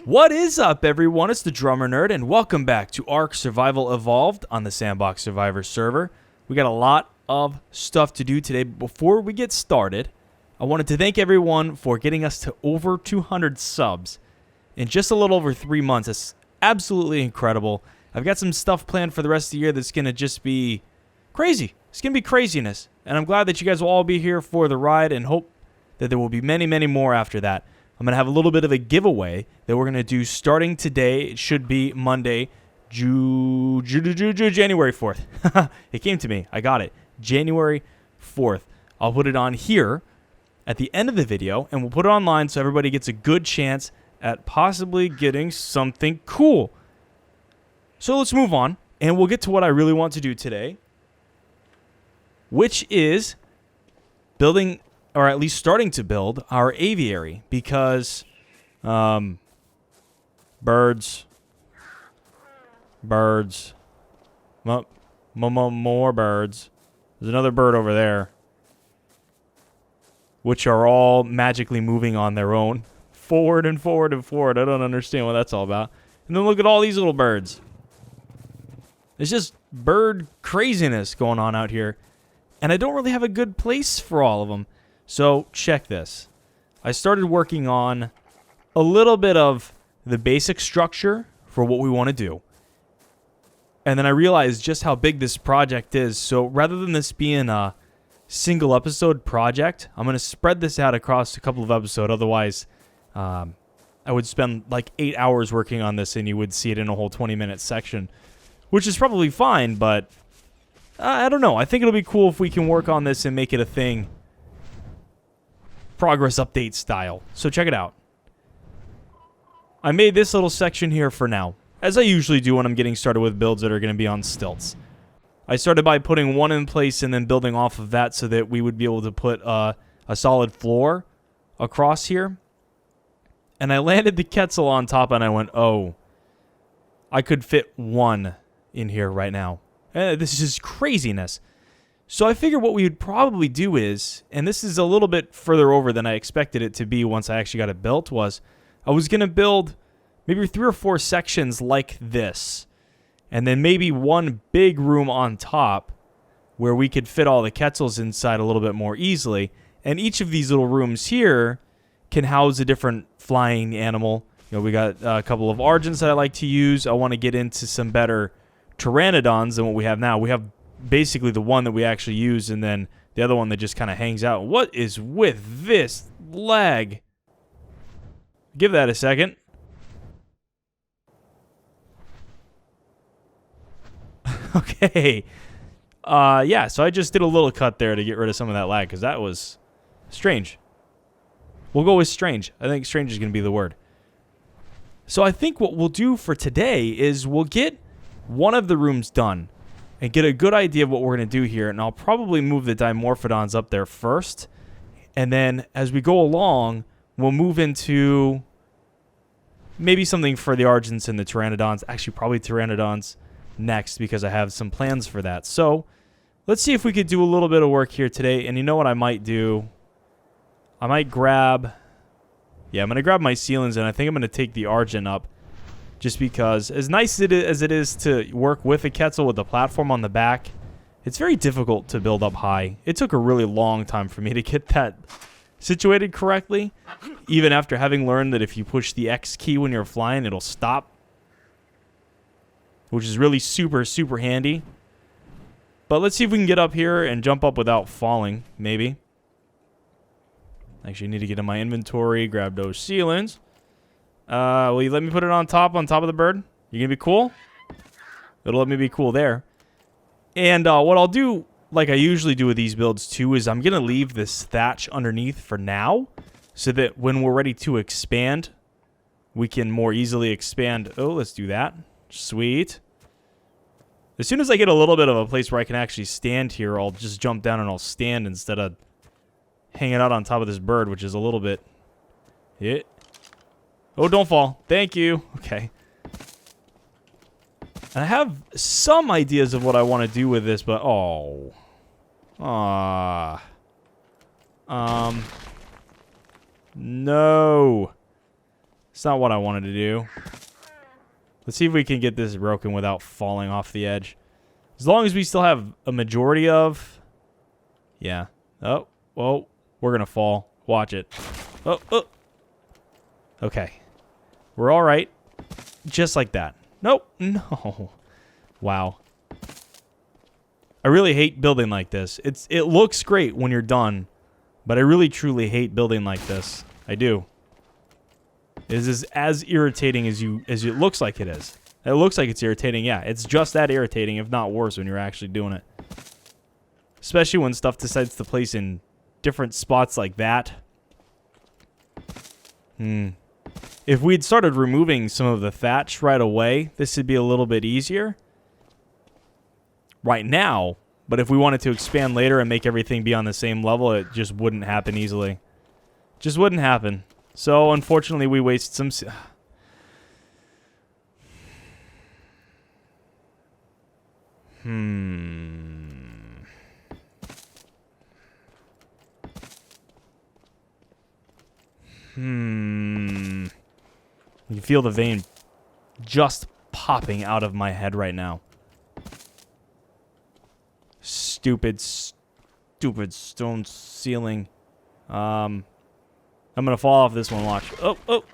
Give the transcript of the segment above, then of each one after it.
What is up, everyone? It's the Drummer Nerd, and welcome back to ARK Survival Evolved on the Sandbox Survivors server. We got a lot of stuff to do today. Before we get started, I wanted to thank everyone for getting us to over 200 subs in just a little over 3 months. It's absolutely incredible. I've got some stuff planned for the rest of the year that's going to just be crazy. It's going to be craziness, and I'm glad that you guys will all be here for the ride and hope that there will be many, many more after that. I'm going to have a little bit of a giveaway that we're going to do starting today. It should be Monday, January 4th. It came to me. I got it. January 4th. I'll put it on here at the end of the video, and we'll put it online so everybody gets a good chance at possibly getting something cool. So let's move on, and we'll get to what I really want to do today, which is building, or at least starting to build, our aviary, because birds, more birds. There's another bird over there, which are all magically moving on their own, forward and forward and forward. I don't understand what that's all about. And then look at all these little birds. There's just bird craziness going on out here, and I don't really have a good place for all of them. So, check this. I started working on a little bit of the basic structure for what we want to do. And then I realized just how big this project is. So, rather than this being a single episode project, I'm going to spread this out across a couple of episodes. Otherwise, I would spend like 8 hours working on this and you would see it in a whole 20-minute section, which is probably fine, but I don't know. I think it'll be cool if we can work on this and make it a thing. Progress update style. So check it out. I made this little section here for now, as I usually do when I'm getting started with builds that are going to be on stilts. I started by putting one in place and then building off of that so that we would be able to put a solid floor across here. And I landed the Quetzal on top and I went, oh, I could fit one in here right now. This is just craziness. So I figured what we would probably do is, and this is a little bit further over than I expected it to be once I actually got it built, was I was going to build maybe 3 or 4 sections like this. And then maybe one big room on top where we could fit all the Quetzals inside a little bit more easily. And each of these little rooms here can house a different flying animal. You know, we got a couple of Argents that I like to use. I want to get into some better Pteranodons than what we have now. We have basically the one that we actually use, and then the other one that just kind of hangs out. What is with this lag? Give that a second. Okay. Yeah, so I just did a little cut there to get rid of some of that lag, because that was strange. We'll go with strange. I think strange is going to be the word. So I think what we'll do for today is we'll get one of the rooms done and get a good idea of what we're going to do here. And I'll probably move the Dimorphodons up there first. And then as we go along, we'll move into maybe something for the Argents and the Pteranodons. Actually, probably Pteranodons next, because I have some plans for that. So let's see if we could do a little bit of work here today. And you know what I might do? I might grab... Yeah, I'm going to grab my ceilings, and I think I'm going to take the Argent up. Just because, as nice as it is to work with a Quetzal with the platform on the back, it's very difficult to build up high. It took a really long time for me to get that situated correctly, even after having learned that if you push the X key when you're flying, it'll stop, which is really super, super handy. But let's see if we can get up here and jump up without falling, maybe. Actually, I need to get in my inventory, grab those ceilings. Will you let me put it on top of the bird? You gonna be cool? It'll let me be cool there. And what I'll do, like I usually do with these builds too, is I'm gonna leave this thatch underneath for now, so that when we're ready to expand, we can more easily expand. Oh, let's do that. Sweet. As soon as I get a little bit of a place where I can actually stand here, I'll just jump down and I'll stand instead of hanging out on top of this bird, which is a little bit... Yeah. Oh, don't fall. Thank you. Okay. And I have some ideas of what I want to do with this, but... Oh. No. It's not what I wanted to do. Let's see if we can get this broken without falling off the edge. As long as we still have a majority of... Yeah. Oh, whoa. We're going to fall. Watch it. Oh, oh. Okay. We're all right. Just like that. Nope. No. Wow. I really hate building like this. It looks great when you're done, but I really truly hate building like this. I do. It is as irritating as it looks like it is. It looks like it's irritating. Yeah, it's just that irritating, if not worse, when you're actually doing it. Especially when stuff decides to place in different spots like that. If we'd started removing some of the thatch right away, this would be a little bit easier. Right now, but if we wanted to expand later and make everything be on the same level, it just wouldn't happen easily. Just wouldn't happen. So, unfortunately, we waste some... You can feel the vein just popping out of my head right now. Stupid stone ceiling. I'm gonna fall off this one, watch. Oh.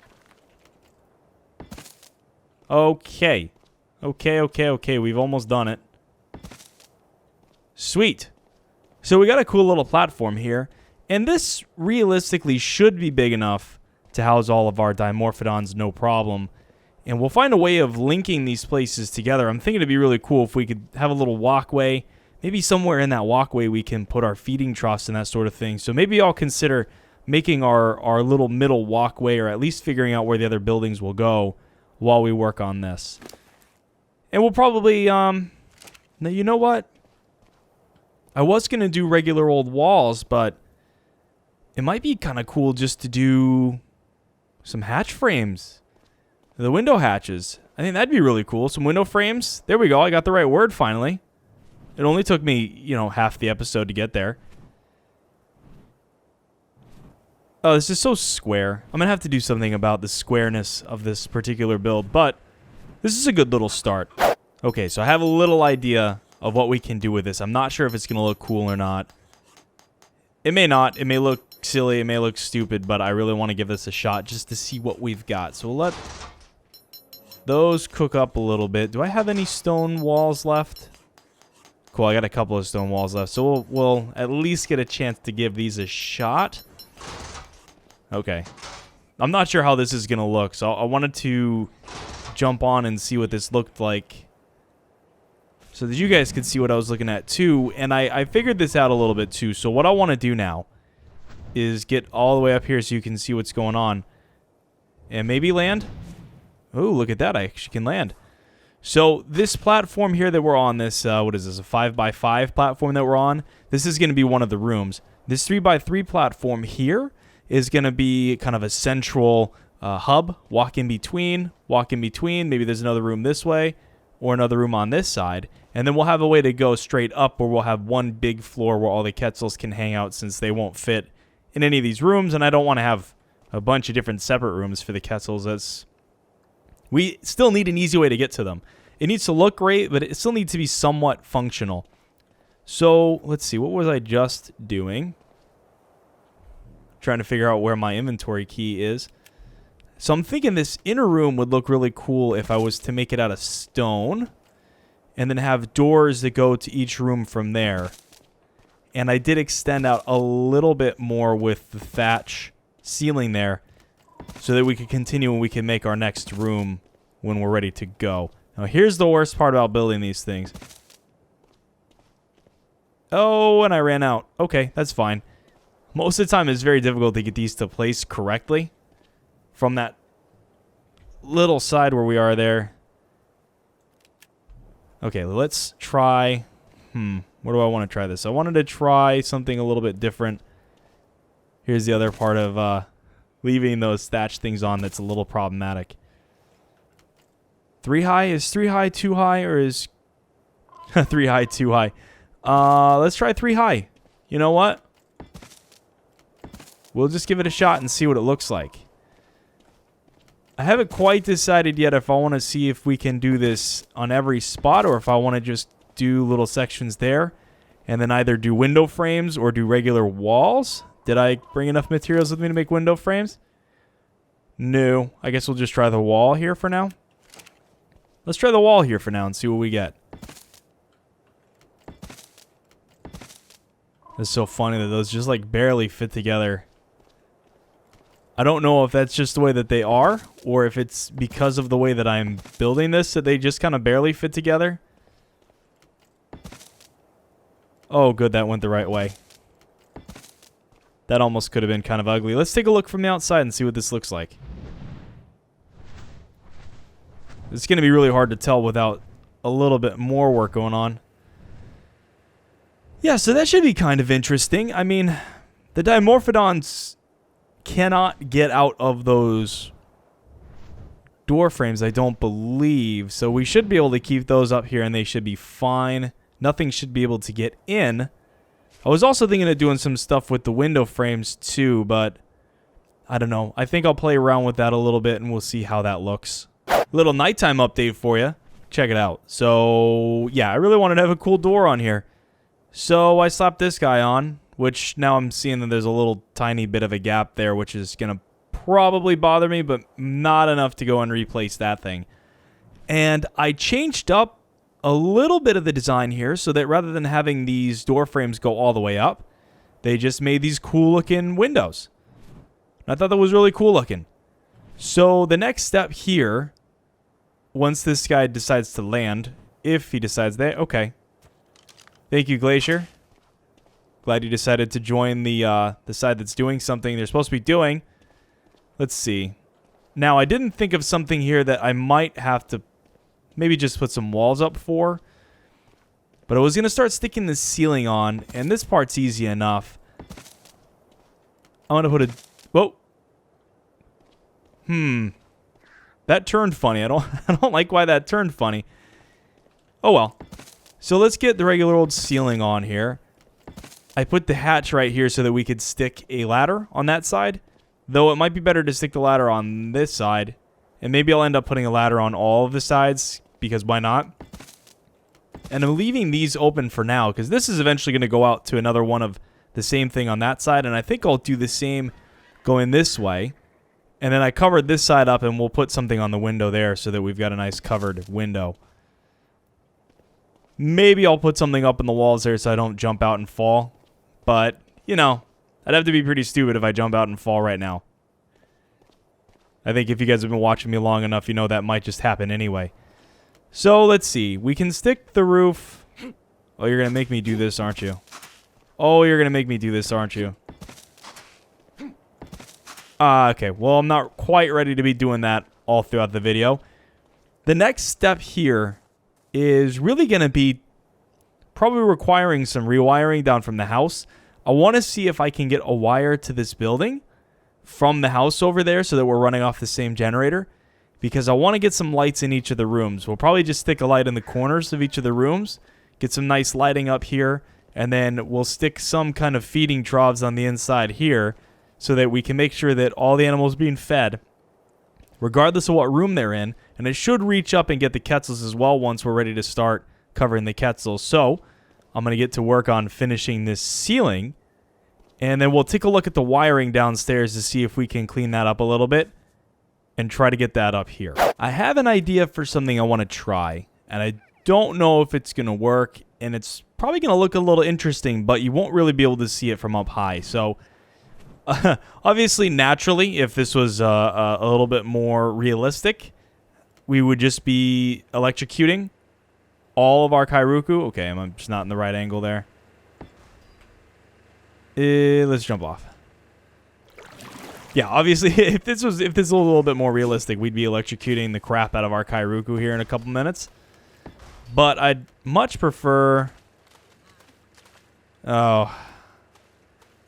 Okay. Okay. We've almost done it. Sweet. So we got a cool little platform here. And this realistically should be big enough to house all of our Dimorphodons, no problem. And we'll find a way of linking these places together. I'm thinking it'd be really cool if we could have a little walkway. Maybe somewhere in that walkway we can put our feeding troughs and that sort of thing. So maybe I'll consider making our little middle walkway, or at least figuring out where the other buildings will go while we work on this. And we'll probably, now you know what? I was going to do regular old walls, but it might be kind of cool just to do some hatch frames. The window hatches. I think that'd be really cool. Some window frames. There we go. I got the right word finally. It only took me, half the episode to get there. Oh, this is so square. I'm going to have to do something about the squareness of this particular build, but this is a good little start. Okay, so I have a little idea of what we can do with this. I'm not sure if it's going to look cool or not. It may not. It may look silly. It may look stupid, but I really want to give this a shot just to see what we've got. So we'll let those cook up a little bit. Do I have any stone walls left? Cool, I got a couple of stone walls left. So we'll at least get a chance to give these a shot. Okay. I'm not sure how this is going to look, so I wanted to jump on and see what this looked like so that you guys could see what I was looking at too. And I figured this out a little bit too. So what I want to do now is get all the way up here so you can see what's going on. And maybe land. Oh, look at that. I actually can land. So this platform here that we're on, this, what is this, a 5x5 platform that we're on? This is going to be one of the rooms. This 3x3 platform here is going to be kind of a central hub. Walk in between. Maybe there's another room this way or another room on this side. And then we'll have a way to go straight up where we'll have one big floor where all the Quetzals can hang out, since they won't fit in any of these rooms. And I don't want to have a bunch of different separate rooms for the Quetzals. We still need an easy way to get to them. It needs to look great, but it still needs to be somewhat functional. So let's see. What was I just doing? Trying to figure out where my inventory key is. So I'm thinking this inner room would look really cool if I was to make it out of stone and then have doors that go to each room from there. And I did extend out a little bit more with the thatch ceiling there so that we could continue and we can make our next room when we're ready to go. Now here's the worst part about building these things. Oh, and I ran out. Okay, that's fine. Most of the time it's very difficult to get these to place correctly from that little side where we are there. Okay, let's try... Where do I want to try this? I wanted to try something a little bit different. Here's the other part of leaving those thatch things on that's a little problematic. 3 high? Is 3 high too high, or is 3 high too high? Let's try 3 high. You know what? We'll just give it a shot and see what it looks like. I haven't quite decided yet if I want to see if we can do this on every spot or if I want to just do little sections there and then either do window frames or do regular walls. Did I bring enough materials with me to make window frames? No. I guess we'll just try the wall here for now. Let's try the wall here for now and see what we get. It's so funny that those just like barely fit together. I don't know if that's just the way that they are or if it's because of the way that I'm building this that they just kind of barely fit together. Oh, good, that went the right way. That almost could have been kind of ugly. Let's take a look from the outside and see what this looks like. It's going to be really hard to tell without a little bit more work going on. Yeah, so that should be kind of interesting. I mean, the Dimorphodons cannot get out of those door frames, I don't believe. So we should be able to keep those up here and they should be fine. Nothing should be able to get in. I was also thinking of doing some stuff with the window frames too, but I don't know. I think I'll play around with that a little bit and we'll see how that looks. Little nighttime update for you. Check it out. So, yeah, I really wanted to have a cool door on here. So I slapped this guy on, which now I'm seeing that there's a little tiny bit of a gap there, which is going to probably bother me, but not enough to go and replace that thing. And I changed up a little bit of the design here so that rather than having these door frames go all the way up, they just made these cool looking windows. I thought that was really cool looking. So the next step here, once this guy decides to land, if he decides that, okay. Thank you, Glacier. Glad you decided to join the side that's doing something they're supposed to be doing. Let's see. Now, I didn't think of something here that I might have to maybe just put some walls up for. But I was going to start sticking the ceiling on, and this part's easy enough. I'm going to put a... Whoa. That turned funny. I don't like why that turned funny. Oh, well. So let's get the regular old ceiling on here. I put the hatch right here so that we could stick a ladder on that side. Though it might be better to stick the ladder on this side. And maybe I'll end up putting a ladder on all of the sides, because why not? And I'm leaving these open for now, because this is eventually going to go out to another one of the same thing on that side. And I think I'll do the same going this way. And then I covered this side up, and we'll put something on the window there so that we've got a nice covered window. Maybe I'll put something up in the walls there so I don't jump out and fall. But, you know, I'd have to be pretty stupid if I jump out and fall right now. I think if you guys have been watching me long enough, you know that might just happen anyway. So, let's see. We can stick the roof... Oh, you're going to make me do this, aren't you? Oh, you're going to make me do this, aren't you? Okay. Well, I'm not quite ready to be doing that all throughout the video. The next step here is really going to be probably requiring some rewiring down from the house. I want to see if I can get a wire to this building from the house over there so that we're running off the same generator, because I want to get some lights in each of the rooms. We'll probably just stick a light in the corners of each of the rooms, get some nice lighting up here, and then we'll stick some kind of feeding troughs on the inside here so that we can make sure that all the animals are being fed regardless of what room they're in, and it should reach up and get the Quetzals as well once we're ready to start covering the Quetzals. So I'm going to get to work on finishing this ceiling, and then we'll take a look at the wiring downstairs to see if we can clean that up a little bit and try to get that up here. I have an idea for something I want to try, and I don't know if it's going to work, and it's probably going to look a little interesting, but you won't really be able to see it from up high. So obviously, naturally, if this was a little bit more realistic, we would just be electrocuting all of our Kairuku. Okay, I'm just not in the right angle there. Let's jump off. Yeah, obviously, if this was a little bit more realistic, we'd be electrocuting the crap out of our Kairuku here in a couple minutes. But I'd much prefer... Oh...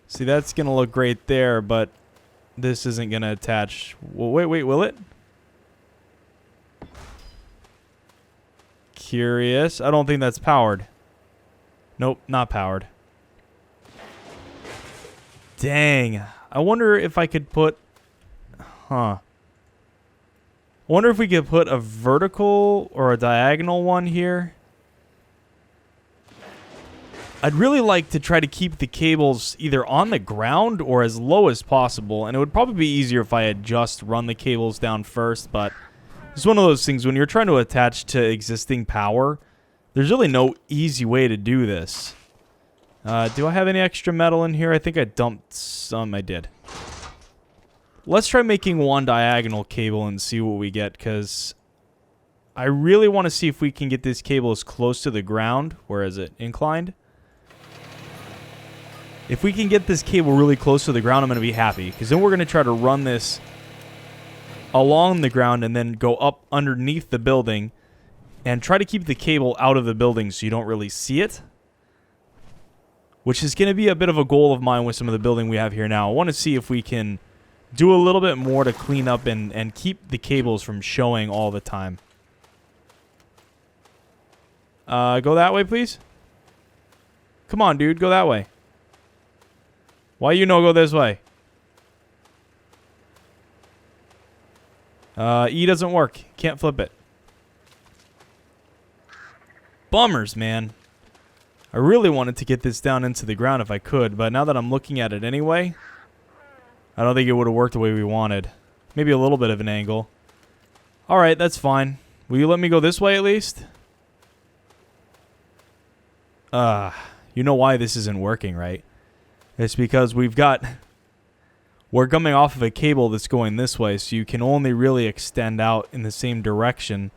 See, that's going to look great there, but this isn't going to attach. Well, wait, will it? Curious. I don't think that's powered. Nope, not powered. Dang. I wonder if I could put... Huh. I wonder if we could put a vertical or a diagonal one here. I'd really like to try to keep the cables either on the ground or as low as possible. And it would probably be easier if I had just run the cables down first. But it's one of those things when you're trying to attach to existing power, there's really no easy way to do this. Do I have any extra metal in here? I think I dumped some. I did. Let's try making one diagonal cable and see what we get, because I really want to see if we can get this cable as close to the ground. Where is it? Inclined? If we can get this cable really close to the ground, I'm going to be happy, because then we're going to try to run this along the ground and then go up underneath the building and try to keep the cable out of the building so you don't really see it, which is going to be a bit of a goal of mine with some of the building we have here now. I want to see if we can do a little bit more to clean up and keep the cables from showing all the time. Go that way, please. Come on, dude. Go that way. Why you no go this way? E doesn't work. Can't flip it. Bummers, man. I really wanted to get this down into the ground if I could, but now that I'm looking at it anyway, I don't think it would have worked the way we wanted. Maybe a little bit of an angle. Alright, that's fine. Will you let me go this way at least? You know why this isn't working, right? It's because we're coming off of a cable that's going this way, so you can only really extend out in the same direction.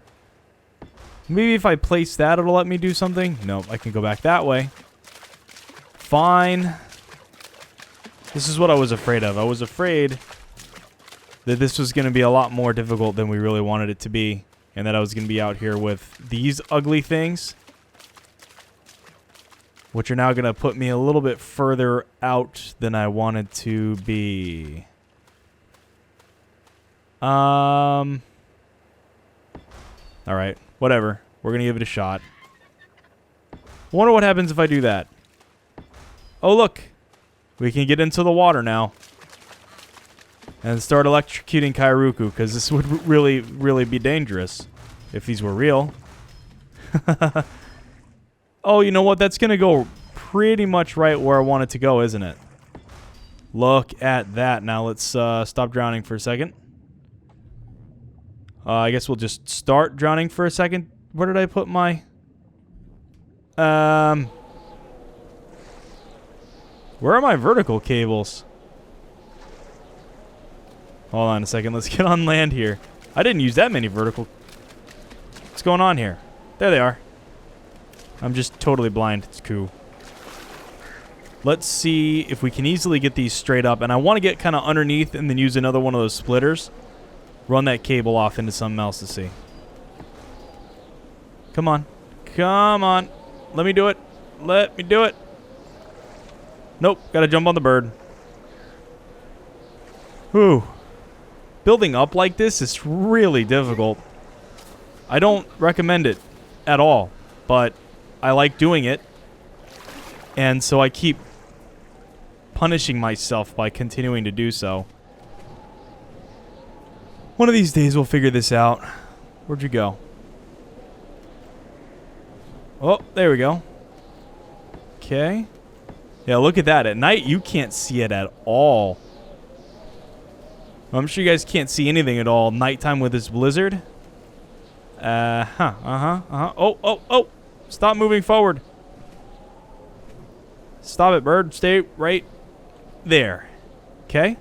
Maybe if I place that, it'll let me do something? Nope, I can go back that way. Fine. This is what I was afraid of. I was afraid that this was going to be a lot more difficult than we really wanted it to be, and that I was going to be out here with these ugly things, which are now going to put me a little bit further out than I wanted to be. Alright, whatever. We're going to give it a shot. I wonder what happens if I do that. Oh, look. We can get into the water now. And start electrocuting Kairuku, because this would really, really be dangerous if these were real. Oh, you know what? That's going to go pretty much right where I want it to go, isn't it? Look at that. Now let's stop drowning for a second. I guess we'll just start drowning for a second. Where did I put my... Where are my vertical cables? Hold on a second. Let's get on land here. I didn't use that many vertical... What's going on here? There they are. I'm just totally blind. It's cool. Let's see if we can easily get these straight up. And I want to get kind of underneath and then use another one of those splitters. Run that cable off into something else to see. Come on. Come on. Let me do it. Let me do it. Nope. Gotta jump on the bird. Whew. Building up like this is really difficult. I don't recommend it at all. But I like doing it. And so I keep punishing myself by continuing to do so. One of these days we'll figure this out. Where'd you go? Oh, there we go. Okay. Yeah, look at that. At night, you can't see it at all. I'm sure you guys can't see anything at all nighttime with this blizzard. Oh. Stop moving forward. Stop it, bird. Stay right there. Okay.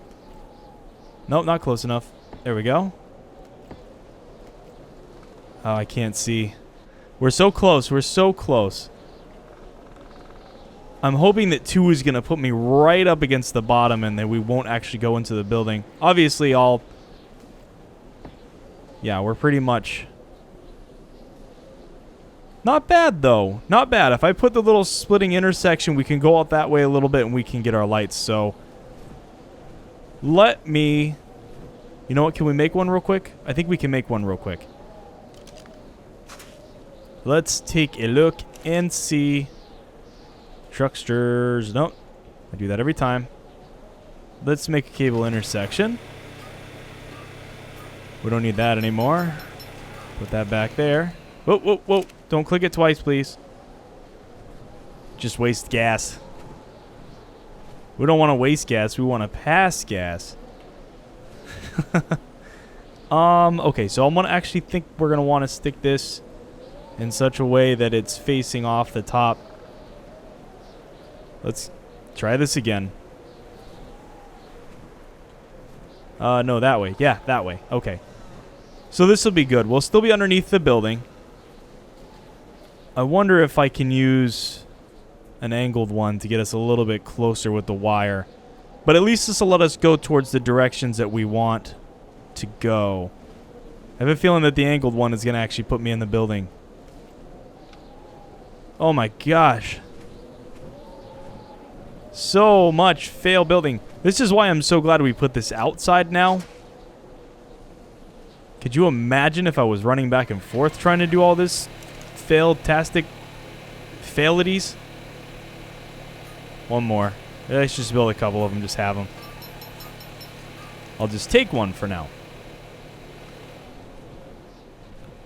Nope, not close enough. There we go. Oh, I can't see. We're so close. We're so close. I'm hoping that 2 is going to put me right up against the bottom and that we won't actually go into the building. Obviously, yeah, we're pretty much... Not bad, though. Not bad. If I put the little splitting intersection, we can go out that way a little bit and we can get our lights. So, let me... You know what? Can we make one real quick? I think we can make one real quick. Let's take a look and see. Trucksters. Nope. I do that every time. Let's make a cable intersection. We don't need that anymore. Put that back there. Whoa, whoa, whoa. Don't click it twice, please. Just waste gas. We don't want to waste gas. We want to pass gas. Okay, so I'm going to actually think we're going to want to stick this in such a way that it's facing off the top. Let's try this again. No, that way. Yeah, that way. Okay. So this will be good. We'll still be underneath the building. I wonder if I can use an angled one to get us a little bit closer with the wire. But at least this will let us go towards the directions that we want to go. I have a feeling that the angled one is going to actually put me in the building. Oh my gosh. So much fail building. This is why I'm so glad we put this outside now. Could you imagine if I was running back and forth trying to do all this fail-tastic failities? One more. Let's just build a couple of them, just have them. I'll just take one for now.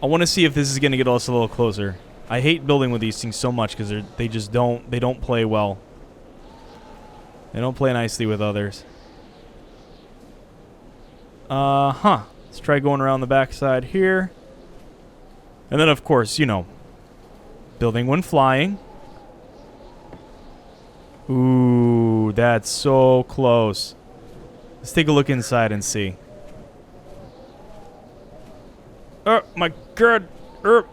I want to see if this is going to get us a little closer. I hate building with these things so much because they just don't play well. They don't play nicely with others. Let's try going around the backside here. And then, of course, you know, building when flying. Ooh, that's so close. Let's take a look inside and see. Oh, my God. Here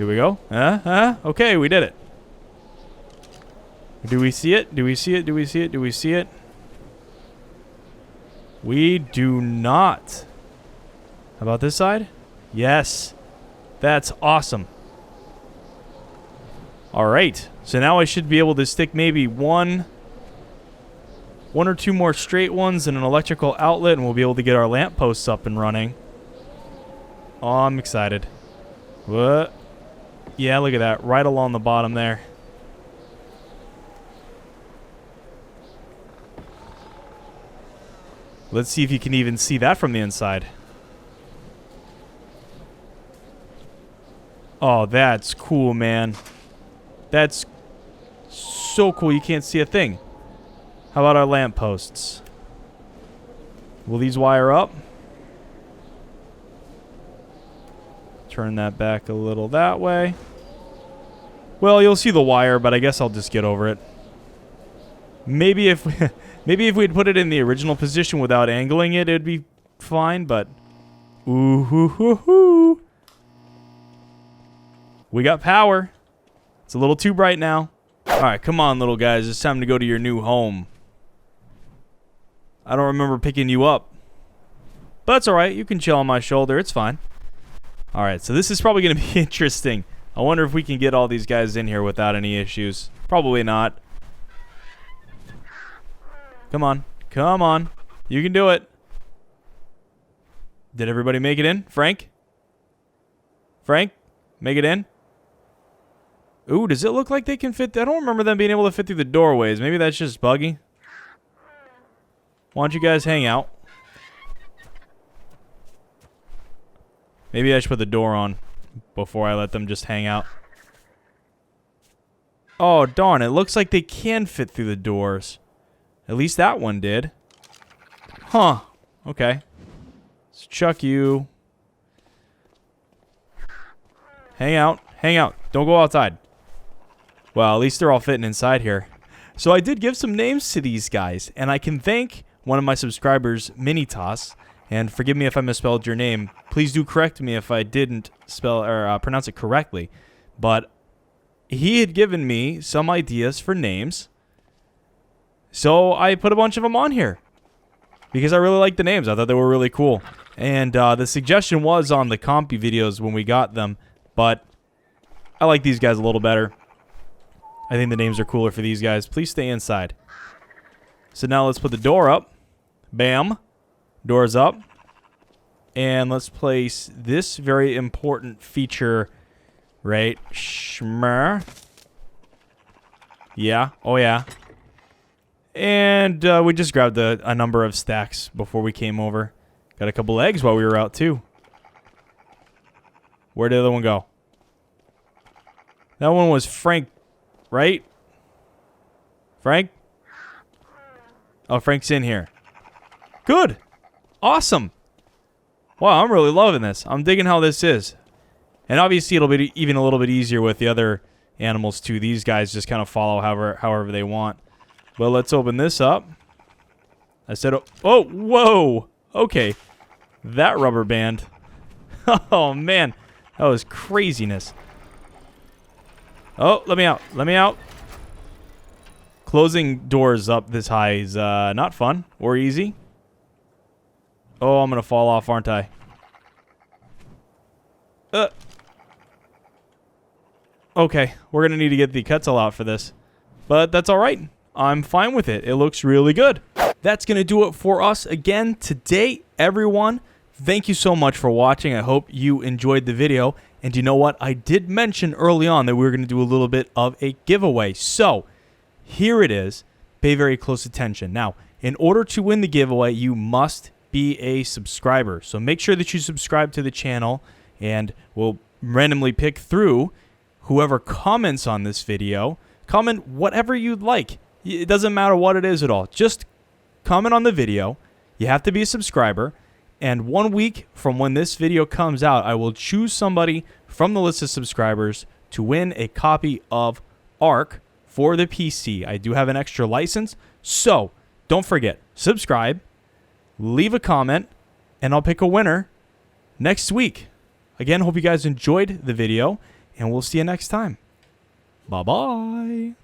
we go. Okay, we did it. Do we see it? Do we see it? Do we see it? Do we see it? We do not. How about this side? Yes. That's awesome. All right. So now I should be able to stick maybe one or two more straight ones and an electrical outlet, and we'll be able to get our lamp posts up and running. Oh, I'm excited. What? Yeah, look at that. Right along the bottom there. Let's see if you can even see that from the inside. Oh, that's cool, man. That's so cool. You can't see a thing. How about our lampposts? Will these wire up? Turn that back a little that way. Well, you'll see the wire, but I guess I'll just get over it. Maybe if we'd put it in the original position without angling it, it'd be fine, but ooh hoo hoo hoo. We got power. It's a little too bright now. All right, come on, little guys. It's time to go to your new home. I don't remember picking you up. But that's all right. You can chill on my shoulder. It's fine. All right, so this is probably going to be interesting. I wonder if we can get all these guys in here without any issues. Probably not. Come on. Come on. You can do it. Did everybody make it in? Frank? Frank? Make it in? Ooh, does it look like they can fit? I don't remember them being able to fit through the doorways. Maybe that's just buggy. Why don't you guys hang out? Maybe I should put the door on before I let them just hang out. Oh, darn. It looks like they can fit through the doors. At least that one did. Huh. Okay. Let's chuck you. Hang out. Hang out. Don't go outside. Well, at least they're all fitting inside here. So I did give some names to these guys, and I can thank one of my subscribers, Minitas, and forgive me if I misspelled your name. Please do correct me if I didn't spell or pronounce it correctly. But he had given me some ideas for names, so I put a bunch of them on here because I really liked the names. I thought they were really cool. And the suggestion was on the compy videos when we got them, but I like these guys a little better. I think the names are cooler for these guys. Please stay inside. So now let's put the door up. Bam. Door's up. And let's place this very important feature right. Shmer. Yeah. Oh, yeah. And we just grabbed a number of stacks before we came over. Got a couple eggs while we were out, too. Where did the other one go? That one was Frank, right? Frank? Oh, Frank's in here. Good. Awesome. Wow, I'm really loving this. I'm digging how this is. And obviously, it'll be even a little bit easier with the other animals, too. These guys just kind of follow however they want. Well, let's open this up. I said, oh, whoa. Okay. That rubber band. Oh, man. That was craziness. Oh, let me out. Let me out. Closing doors up this high is not fun or easy. Oh, I'm going to fall off, aren't I? Okay, we're going to need to get the Quetzal out for this. But that's all right. I'm fine with it. It looks really good. That's going to do it for us again today, everyone. Thank you so much for watching. I hope you enjoyed the video. And you know what? I did mention early on that we were going to do a little bit of a giveaway. So, here it is. Pay very close attention. Now, in order to win the giveaway, you must be a subscriber. So make sure that you subscribe to the channel, and we'll randomly pick through whoever comments on this video. Comment whatever you'd like. It doesn't matter what it is at all. Just comment on the video. You have to be a subscriber. And 1 week from when this video comes out, I will choose somebody from the list of subscribers to win a copy of ARK for the PC. I do have an extra license, so don't forget, subscribe, leave a comment, and I'll pick a winner next week. Again, hope you guys enjoyed the video, and we'll see you next time. Bye-bye.